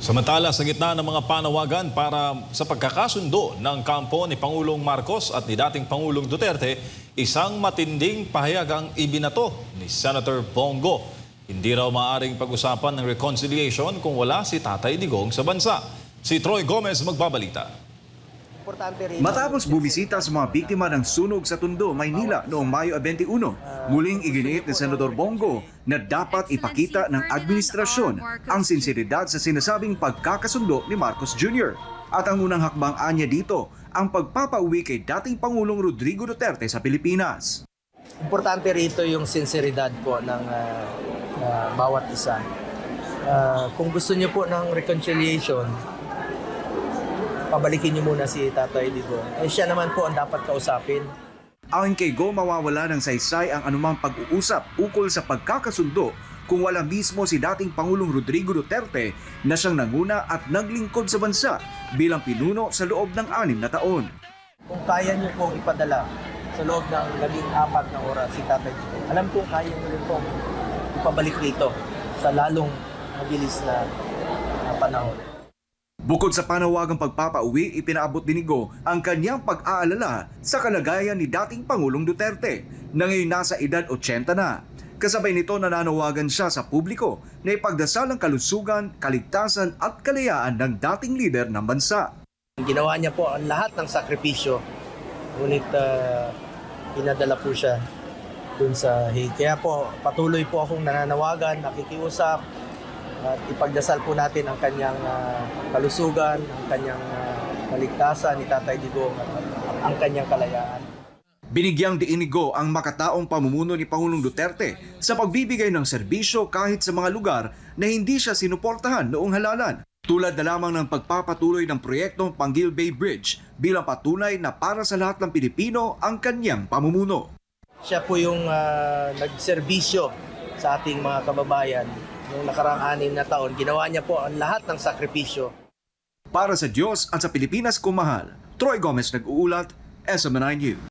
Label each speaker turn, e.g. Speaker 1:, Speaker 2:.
Speaker 1: Samantala, sa gitna ng mga panawagan para sa pagkakasundo ng kampo ni Pangulong Marcos at ni dating Pangulong Duterte, isang matinding pahayag ang ibinato ni Senator Bongo. Hindi raw maaaring pag-usapan ng reconciliation kung wala si Tatay Digong sa bansa. Si Troy Gomez magbabalita.
Speaker 2: Matapos bumisita sa mga biktima ng sunog sa Tondo, Maynila noong Mayo 21, muling iginiit ni Senador Bongo na dapat ipakita ng administrasyon ang sinseridad sa sinasabing pagkakasundo ni Marcos Jr. At ang unang hakbang anya dito, ang pagpapauwi kay dating Pangulong Rodrigo Duterte sa Pilipinas.
Speaker 3: Importante rito yung sinseridad po ng bawat isa. Kung gusto niyo po ng reconciliation, pabalikin niyo muna si Tatay Digong. Siya naman po ang dapat kausapin.
Speaker 2: Ayon kay Go, mawawala ng saysay ang anumang pag-uusap ukol sa pagkakasundo kung wala mismo si dating Pangulong Rodrigo Duterte na siyang nanguna at naglingkod sa bansa bilang pinuno sa loob ng 6 na taon.
Speaker 3: Kung kaya niyo pong ipadala sa loob ng 14 na oras si Tatay Digong, alam kong kaya niyo rin pong ipabalik dito sa lalong mabilis na panahon.
Speaker 2: Bukod sa panawagang pagpapauwi, ipinaabot din ni Go ang kanyang pag-aalala sa kalagayan ni dating Pangulong Duterte na ngayon nasa edad 80 na. Kasabay nito nananawagan siya sa publiko na ipagdasal ang kalusugan, kaligtasan at kalayaan ng dating lider ng bansa.
Speaker 3: Ginawa niya po ang lahat ng sakripisyo, ngunit pinadala po siya dun sa Hague. Kaya po patuloy po akong nananawagan, nakikiusap, at ipagdasal po natin ang kanyang kalusugan, ang kanyang kaligtasan ni Tatay Digong at ang kanyang kalayaan.
Speaker 2: Binigyang diin ni Go ang makataong pamumuno ni Pangulong Duterte sa pagbibigay ng serbisyo kahit sa mga lugar na hindi siya sinuportahan noong halalan. Tulad na lamang ng pagpapatuloy ng proyektong Panguil Bay Bridge bilang patunay na para sa lahat ng Pilipino ang kanyang pamumuno.
Speaker 3: Siya po yung nagserbisyo sa ating mga kababayan. Noong nakaraang 6 na taon, ginawa niya po ang lahat ng sakripisyo.
Speaker 2: Para sa Diyos at sa Pilipinas kumahal, Troy Gomez nag-uulat, SMNI News.